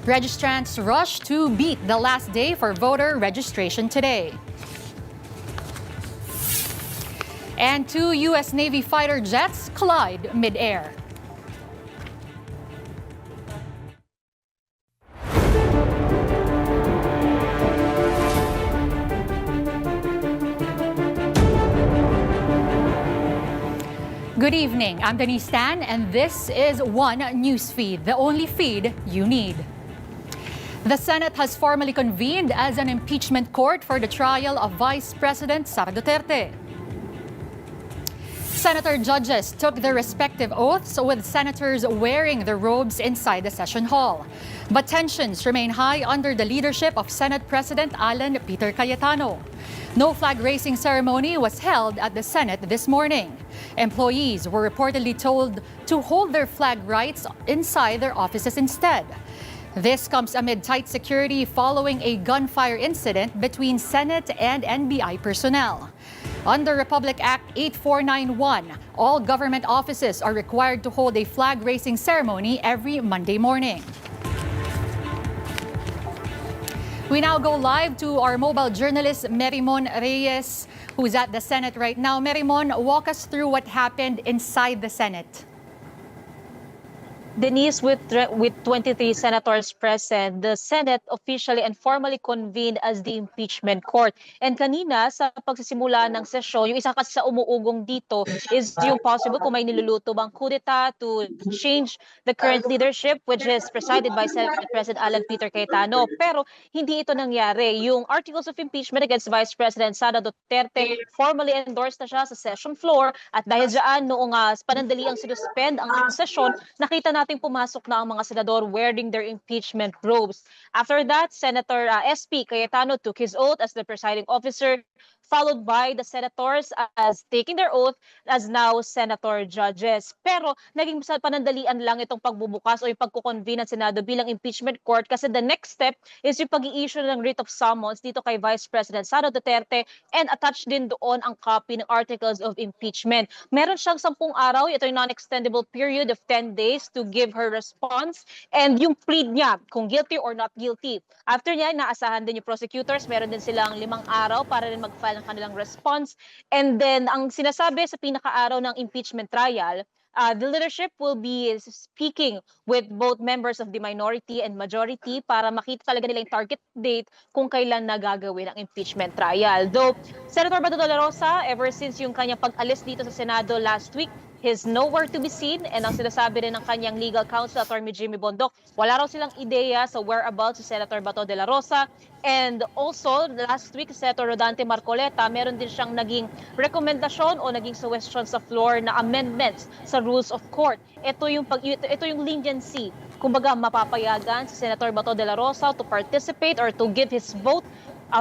Registrants rush to beat the last day for voter registration today. And two U.S. Navy fighter jets collide mid-air. Good evening, I'm Denise Tan, and this is One Newsfeed, the only feed you need. The Senate has formally convened as an impeachment court for the trial of Vice President Sara Duterte. Senator judges took their respective oaths with senators wearing their robes inside the session hall. But tensions remain high under the leadership of Senate President Alan Peter Cayetano. No flag raising ceremony was held at the Senate this morning. Employees were reportedly told to hold their flag rights inside their offices instead. This comes amid tight security following a gunfire incident between Senate and NBI personnel. Under Republic Act 8491, all government offices are required to hold a flag-raising ceremony every Monday morning. We now go live to our mobile journalist, Merimon Reyes, who's at the Senate right now. Merimon, walk us through what happened inside the Senate. Denise, with 23 senators present, the Senate officially and formally convened as the impeachment court. And kanina, sa pagsisimula ng sesyon, yung isa kasi sa umuugong dito is yung possible kung may niluluto bang kudeta to change the current leadership, which is presided by Senate President Alan Peter Cayetano. Pero hindi ito nangyari. Yung articles of impeachment against Vice President Sara Duterte formally endorsed na siya sa session floor. At dahil dyan, noong panandaliang sinuspend ang sesyon, nakita natin pumasok na ang mga senador wearing their impeachment robes. After that, Senator SP Cayetano took his oath as the presiding officer, followed by the senators as taking their oath as now senator judges. Pero naging panandalian lang itong pagbubukas o yung pagkukonvene ng Senado bilang impeachment court kasi the next step is yung pag-i-issue ng writ of summons dito kay Vice President Sara Duterte and attached din doon ang copy ng articles of impeachment. Meron siyang 10 araw, ito yung non-extendable period of 10 days to give her response and yung plead niya kung guilty or not guilty. After niya, naasahan din yung prosecutors, meron din silang 5 araw para rin mag-file ng kanilang response. And then, ang sinasabi sa pinaka-araw ng impeachment trial, the leadership will be speaking with both members of the minority and majority para makita talaga nila yung target date kung kailan nagagawin ang impeachment trial. Though, Senator Bato de la Rosa, ever since yung kanyang pag-alis dito sa Senado last week, he's nowhere to be seen, and ang sinasabi rin ng kanyang legal counsel, Attorney Jimmy Bondoc, wala raw silang ideya sa whereabouts si Senator Bato de la Rosa. And also, last week, Senator Rodante Marcoleta, meron din siyang naging rekomendasyon o naging suggestion sa floor na amendments sa rules of court. Ito yung leniency. Kumbaga, mapapayagan si Senator Bato de la Rosa to participate or to give his vote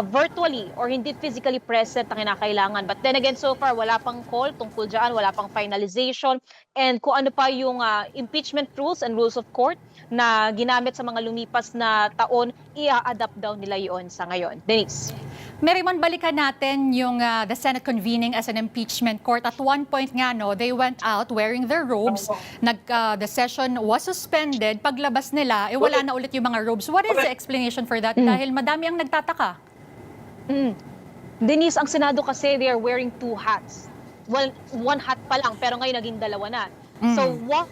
virtually or hindi physically present na kinakailangan. But then again, so far, wala pang call tungkol dyan, wala pang finalization. And kung ano pa yung impeachment rules and rules of court na ginamit sa mga lumipas na taon, i-adapt daw nila yon sa ngayon. Denise. Merimon, balikan natin yung the Senate convening as an impeachment court. At one point nga, no, they went out wearing their robes. The session was suspended. Paglabas nila, wala na ulit yung mga robes. What is the explanation for that? Dahil madami ang nagtataka. Denise, ang Senado kasi, they are wearing 2 hats. Well, 1 hat pa lang, pero ngayon naging 2 na. So one,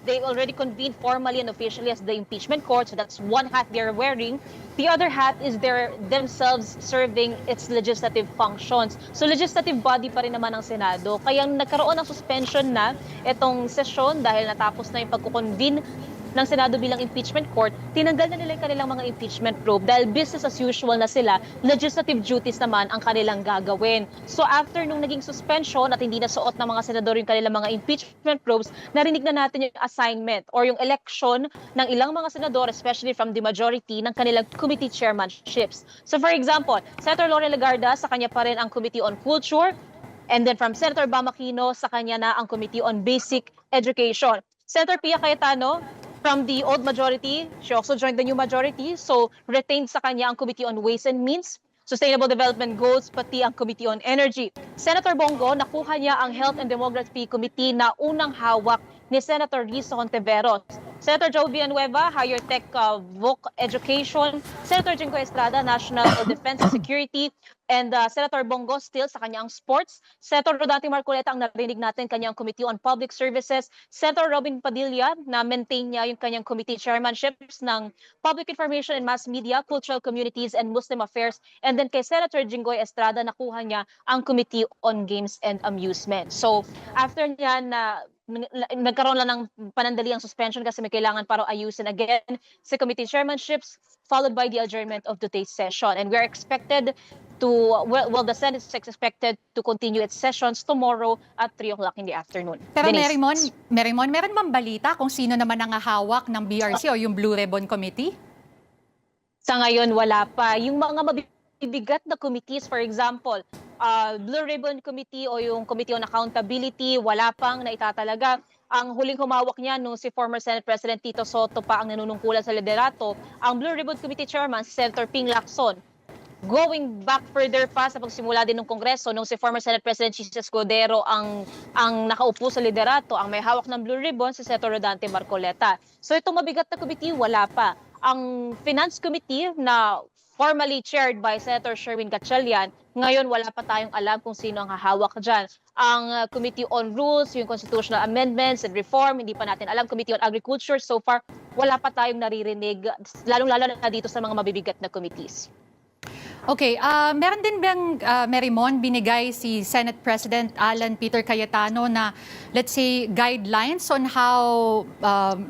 they already convened formally and officially as the impeachment court, so that's 1 hat they're wearing. The other hat is themselves serving its legislative functions. So legislative body pa rin naman ang Senado. Kaya nagkaroon ng suspension na itong session dahil natapos na yung pagkukonvene ng Senado bilang impeachment court, tinanggal na nila yung kanilang mga impeachment probe dahil business as usual na sila, legislative duties naman ang kanilang gagawin. So after nung naging suspension at hindi na suot ng mga senador yung kanilang mga impeachment probes, narinig na natin yung assignment or yung election ng ilang mga senador, especially from the majority, ng kanilang committee chairmanships. So for example, Senator Lore Legarda, sa kanya pa rin ang Committee on Culture, and then from Senator Bam Aquino, sa kanya na ang Committee on Basic Education. Senator Pia Cayetano, from the old majority, she also joined the new majority, so retained sa kanya ang Committee on Ways and Means, Sustainable Development Goals, pati ang Committee on Energy. Senator Bongo, nakuha niya ang Health and Demography Committee na unang hawak ni Senator Rizzo Hontiveros. Senator Joe Villanueva, Higher Tech Voc Education, Senator Jingo Estrada, National Defense and Security, and Senator Bongo still sa kanyang sports. Senator Rodante Marcoleta ang narinig natin kanyang Committee on Public Services. Senator Robin Padilla na maintain niya yung kanyang committee chairmanships ng Public Information and Mass Media, Cultural Communities, and Muslim Affairs. And then kay Senator Jingoy Estrada, nakuha niya ang Committee on Games and Amusement. So after niya na nagkaroon lang ng panandaliang suspension kasi may kailangan para ayusin again sa committee chairmanships, followed by the adjournment of today's session. And we're expected to, well, the Senate is expected to continue its sessions tomorrow at 3 o'clock in the afternoon. Pero Denise. Merimon, meron bang balita kung sino naman ang hawak ng BRC o yung Blue Ribbon Committee? Sa ngayon, wala pa. Yung mga mabibigat na committees, for example, Blue Ribbon Committee o yung Committee on Accountability, wala pang naitatalaga. Ang huling humawak niya nung si former Senate President Tito Soto pa ang nanunungkulan sa liderato, ang Blue Ribbon Committee Chairman, si Senator Ping Lacson. Going back further pa sa pagsimula din ng Kongreso, nung si former Senate President Chis Escudero ang nakaupo sa liderato, ang may hawak ng Blue Ribbon, si Senator Rodante Marcoleta. So itong mabigat na committee, wala pa. Ang Finance Committee na formally chaired by Senator Sherwin Gatchalian, ngayon wala pa tayong alam kung sino ang hahawak dyan. Ang Committee on Rules, yung Constitutional Amendments and Reform, hindi pa natin alam. Committee on Agriculture, so far, wala pa tayong naririnig, lalong-lalo na dito sa mga mabibigat na committees. Okay, meron din bang, Merimon, binigay si Senate President Alan Peter Cayetano na, let's say, guidelines on how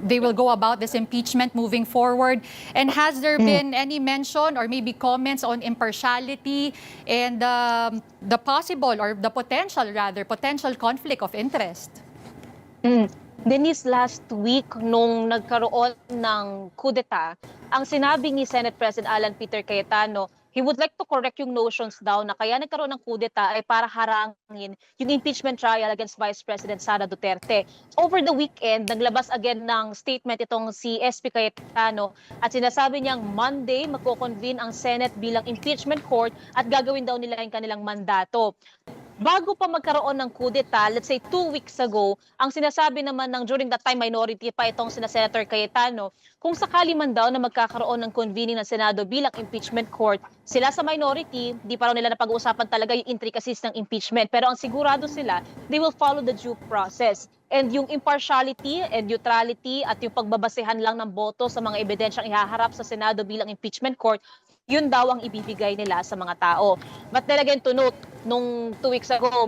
they will go about this impeachment moving forward? And has there been any mention or maybe comments on impartiality and the possible or the potential conflict of interest? Denise, last week nung nagkaroon ng kudeta, ang sinabi ni Senate President Alan Peter Cayetano, he would like to correct yung notions daw na kaya nagkaroon ng kudeta ay para harangin yung impeachment trial against Vice President Sara Duterte. Over the weekend, naglabas again ng statement itong si SP Cayetano at sinasabi niyang Monday magko-convene ang Senate bilang impeachment court at gagawin daw nila yung kanilang mandato. Bago pa magkaroon ng kudeta, let's say 2 weeks ago, ang sinasabi naman ng during that time minority pa itong sina Senator Cayetano, kung sakali man daw na magkakaroon ng convening ng Senado bilang impeachment court, sila sa minority, di pa raw nila napag-uusapan talaga yung intricacies ng impeachment. Pero ang sigurado sila, they will follow the due process. And yung impartiality and neutrality at yung pagbabasehan lang ng boto sa mga ebidensyang ihaharap sa Senado bilang impeachment court, yun daw ang ibibigay nila sa mga tao. But then again, to note, nung 3 weeks ago,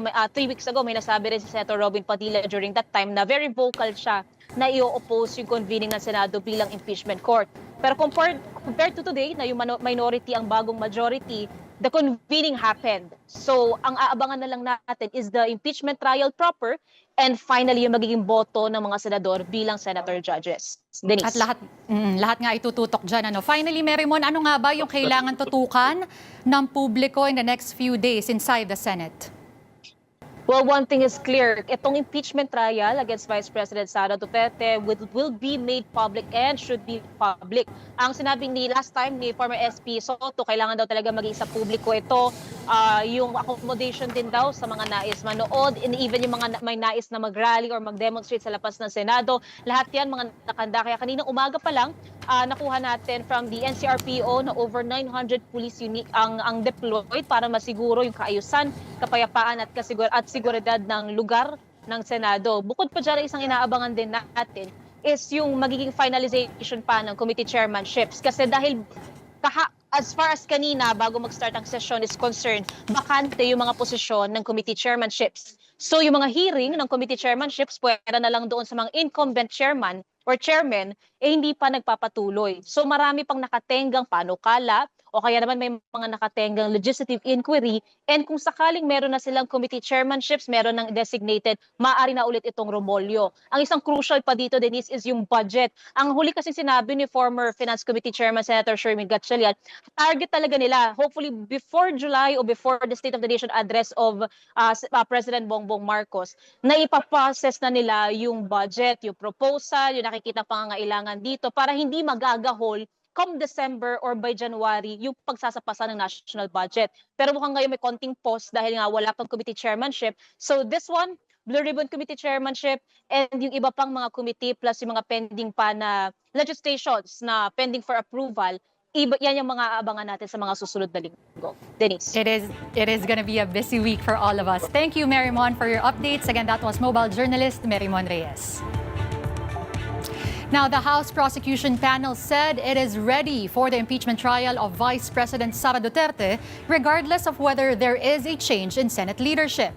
may nasabi rin si Senator Robin Padilla during that time na very vocal siya na i-oppose yung convening ng Senado bilang impeachment court. Pero compared to today, na yung minority ang bagong majority, the convening happened. So, ang aabangan na lang natin is the impeachment trial proper and finally yung magiging boto ng mga senador bilang senator judges. Denise. At lahat nga itututok dyan. Finally, Merimon, ano nga ba yung kailangan tutukan ng publiko in the next few days inside the Senate? Well, one thing is clear. Itong impeachment trial against Vice President Sara Duterte will be made public and should be public. Ang sinabi ni last time ni former SP Soto, kailangan daw talaga maging sa publiko ito. Yung accommodation din daw sa mga nais manood, and even yung mga may nais na mag-rally or mag-demonstrate sa labas ng Senado. Lahat yan mga nakanda. Kaya kaninang umaga pa lang, nakuha natin from the NCRPO na over 900 police unit ang deployed para masiguro yung kaayusan, kapayapaan at seguridad ng lugar ng Senado. Bukod pa dyan, isang inaabangan din natin is yung magiging finalization pa ng committee chairmanships. Kasi dahil as far as kanina, bago mag-start ang session is concerned, bakante yung mga posisyon ng committee chairmanships. So yung mga hearing ng committee chairmanships, pwera na lang doon sa mga incumbent chairman or chairman, hindi pa nagpapatuloy. So marami pang nakatenggang panukala, o kaya naman may mga nakatenggang legislative inquiry, and kung sakaling meron na silang committee chairmanships, meron ng designated, maaari na ulit itong romolyo. Ang isang crucial pa dito, Denise, is yung budget. Ang huli kasi sinabi ni former Finance Committee Chairman Senator Sherwin Gatchalian, target talaga nila, hopefully before July o before the State of the Nation address of President Bongbong Marcos, na ipaprocess na nila yung budget, yung proposal, yung nakikita pangangailangan dito para hindi magagahol come December or by January yung pagsasapasa ng national budget. Pero mukhang ngayon may konting pause dahil nga wala pang committee chairmanship. So this one, Blue Ribbon Committee chairmanship, and yung iba pang mga committee plus yung mga pending pa na legislations na pending for approval. Yan yung mga aabangan natin sa mga susunod na linggo. Denise. It is going to be a busy week for all of us. Thank you, Marimon, for your updates. Again, that was mobile journalist Marimon Reyes. Now, the House prosecution panel said it is ready for the impeachment trial of Vice President Sara Duterte, regardless of whether there is a change in Senate leadership.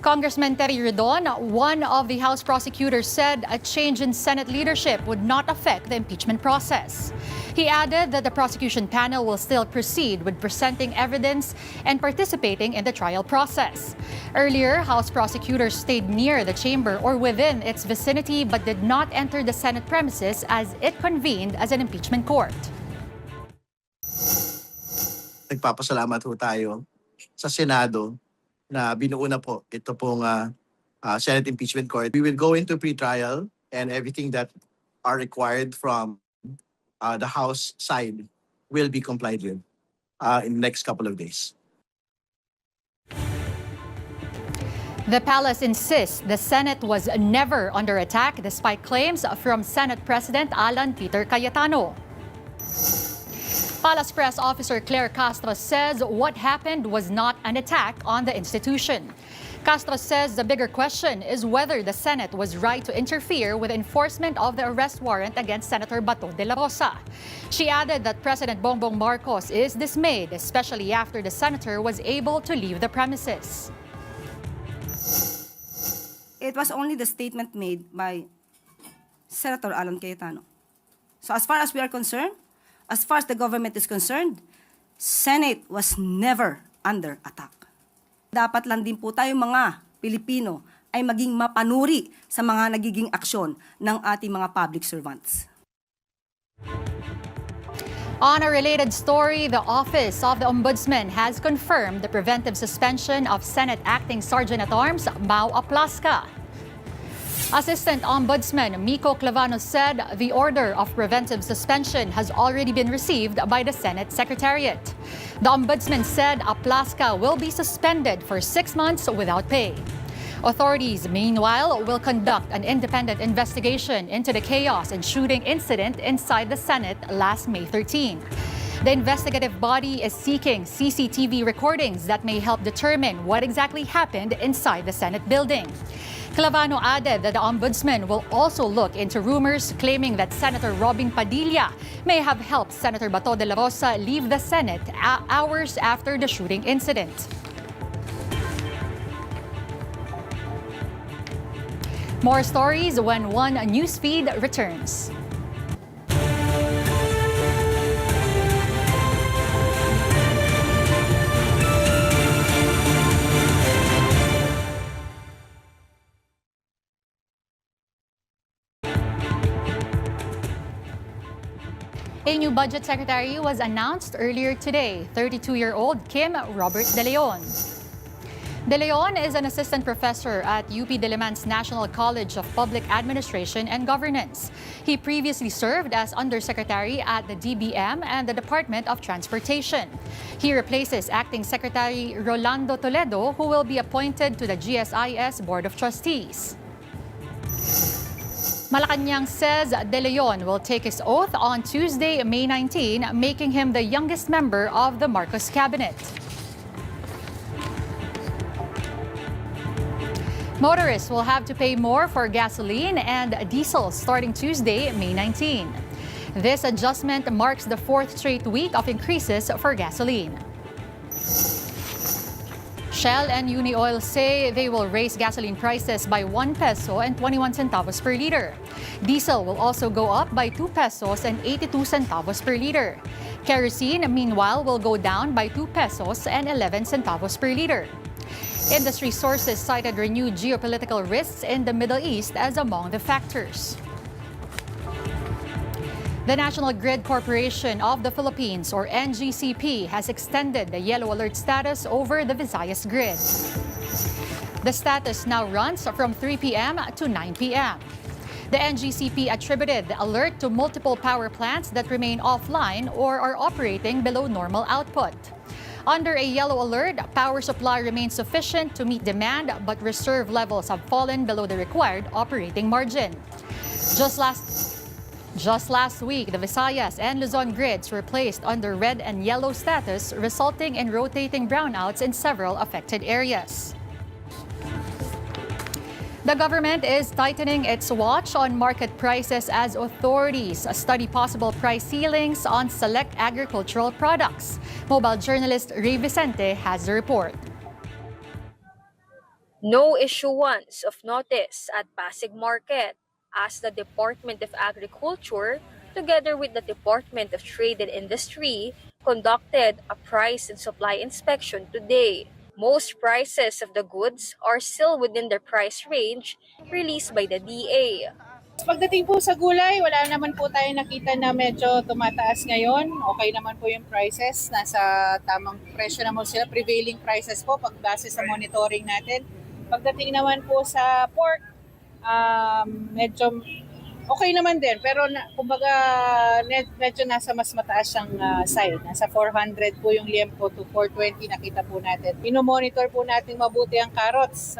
Congressman Terry Redon, one of the House prosecutors, said a change in Senate leadership would not affect the impeachment process. He added that the prosecution panel will still proceed with presenting evidence and participating in the trial process. Earlier, House prosecutors stayed near the chamber or within its vicinity but did not enter the Senate premises as it convened as an impeachment court. Nagpapasalamat ho tayo sa Senado na binuo na po ito pong Senate Impeachment Court. We will go into pre-trial and everything that are required from the House side will be complied with in the next couple of days. The palace insists the Senate was never under attack despite claims from Senate President Alan Peter Cayetano. Palace Press Officer Claire Castro says what happened was not an attack on the institution. Castro says the bigger question is whether the Senate was right to interfere with enforcement of the arrest warrant against Senator Bato de la Rosa. She added that President Bongbong Marcos is dismayed, especially after the senator was able to leave the premises. It was only the statement made by Senator Alan Cayetano. So as far as we are concerned, as far as the government is concerned, Senate was never under attack. Dapat lang din po tayo mga Pilipino ay maging mapanuri sa mga nagiging aksyon ng ating mga public servants. On a related story, the Office of the Ombudsman has confirmed the preventive suspension of Senate Acting Sergeant-at-Arms Mau Aplasca. Assistant Ombudsman Miko Clavano said the order of preventive suspension has already been received by the Senate Secretariat. The Ombudsman said Aplasca will be suspended for 6 months without pay. Authorities, meanwhile, will conduct an independent investigation into the chaos and shooting incident inside the Senate last May 13. The investigative body is seeking CCTV recordings that may help determine what exactly happened inside the Senate building. Clavano added that the Ombudsman will also look into rumors claiming that Senator Robin Padilla may have helped Senator Bato de la Rosa leave the Senate hours after the shooting incident. More stories when One Newsfeed returns. A new budget secretary was announced earlier today, 32-year-old Kim Robert De Leon. De Leon is an assistant professor at UP Diliman's National College of Public Administration and Governance. He previously served as undersecretary at the DBM and the Department of Transportation. He replaces acting secretary Rolando Toledo, who will be appointed to the GSIS Board of Trustees. Malacanang says De Leon will take his oath on Tuesday, May 19, making him the youngest member of the Marcos cabinet. Motorists will have to pay more for gasoline and diesel starting Tuesday, May 19. This adjustment marks the 4th straight week of increases for gasoline. Shell and Unioil say they will raise gasoline prices by 1 peso and 21 centavos per liter. Diesel will also go up by 2 pesos and 82 centavos per liter. Kerosene, meanwhile, will go down by 2 pesos and 11 centavos per liter. Industry sources cited renewed geopolitical risks in the Middle East as among the factors. The National Grid Corporation of the Philippines, or NGCP, has extended the yellow alert status over the Visayas grid. The status now runs from 3 p.m. to 9 p.m. The NGCP attributed the alert to multiple power plants that remain offline or are operating below normal output. Under a yellow alert, power supply remains sufficient to meet demand, but reserve levels have fallen below the required operating margin. Just last week, the Visayas and Luzon grids were placed under red and yellow status, resulting in rotating brownouts in several affected areas. The government is tightening its watch on market prices as authorities study possible price ceilings on select agricultural products. Mobile journalist Ray Vicente has the report. No issuance of notice at Pasig Market as the Department of Agriculture, together with the Department of Trade and Industry, conducted a price and supply inspection today. Most prices of the goods are still within the price range released by the DA. Pagdating po sa gulay, wala naman po tayo nakita na medyo tumataas ngayon. Okay naman po yung prices. Nasa tamang presyo naman sila. Prevailing prices po pagbase sa monitoring natin. Pagdating naman po sa pork, medyo okay naman din. Pero kumbaga medyo nasa mas mataas siyang side. Nasa 400 po yung liempo to 420 nakita po natin. Ino-monitor po natin mabuti ang carrots.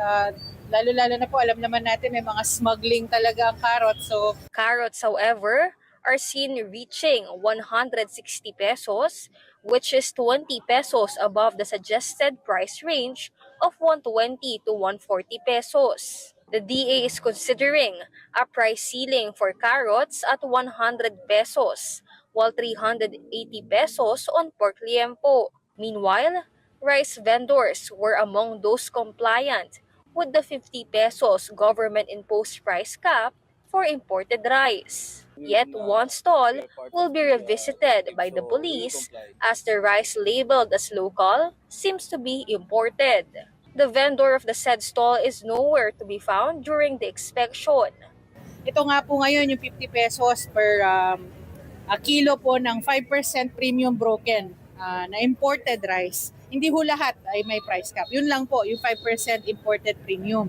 Lalo-lalo na po, alam naman natin may mga smuggling talaga ang carrots. So, Carrots, however, are seen reaching 160 pesos, which is 20 pesos above the suggested price range of 120 to 140 pesos. The DA is considering a price ceiling for carrots at 100 pesos, while 380 pesos on pork liempo. Meanwhile, rice vendors were among those compliant with the 50 pesos government-imposed price cap for imported rice. Yet one stall will be revisited by the police as the rice labeled as local seems to be imported. The vendor of the said stall is nowhere to be found during the inspection. ito nga po ngayon yung 50 pesos per kilo po ng 5% premium broken na imported rice. Hindi ho lahat ay may price cap. Yun lang po, yung 5% imported premium.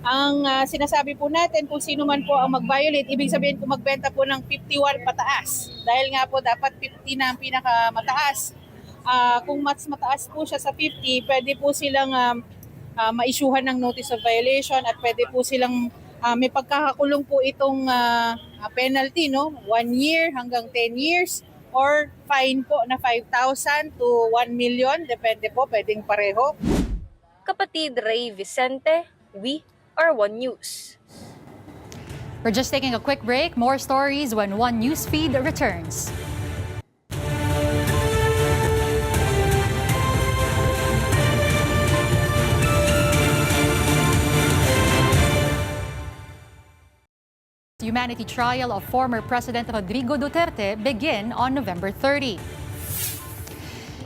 Ang sinasabi po natin kung sino man po ang mag-violate, ibig sabihin kung magbenta po ng 51 pataas. Dahil nga po dapat 50 na ang pinakamataas. Kung mas mataas po siya sa 50, pwede po silang ma-issuehan ng notice of violation at pwede po silang may pagkakakulong po itong penalty, no? 1 year hanggang 10 years or fine po na 5,000 to 1 million, depende po, pwedeng pareho. Kapatid Ray Vicente, we are One News. We're just taking a quick break. More stories when One Newsfeed returns. Humanity trial of former President Rodrigo Duterte begin on November 30.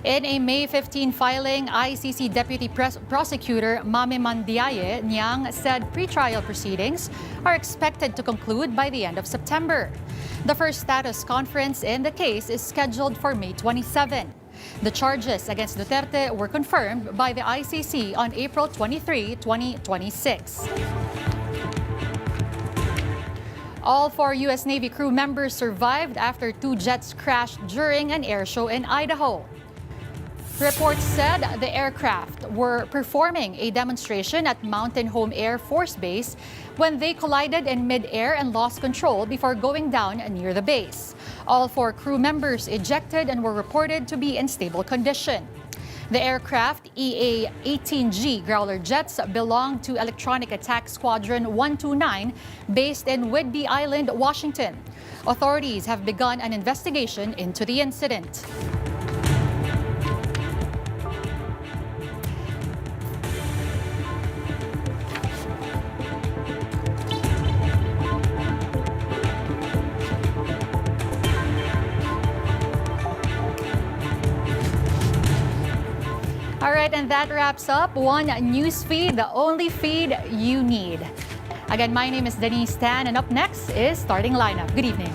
In a May 15 filing, ICC Deputy Prosecutor Mame Mandiaye Niang said pretrial proceedings are expected to conclude by the end of September. The first status conference in the case is scheduled for May 27. The charges against Duterte were confirmed by the ICC on April 23, 2026. All 4 U.S. Navy crew members survived after 2 jets crashed during an air show in Idaho. Reports said the aircraft were performing a demonstration at Mountain Home Air Force Base when they collided in mid-air and lost control before going down near the base. All 4 crew members ejected and were reported to be in stable condition. The aircraft, EA-18G Growler jets, belong to Electronic Attack Squadron 129 based in Whidbey Island, Washington. Authorities have begun an investigation into the incident. All right, and that wraps up One Newsfeed, the only feed you need. Again, my name is Denise Tan, and up next is Starting Lineup. Good evening.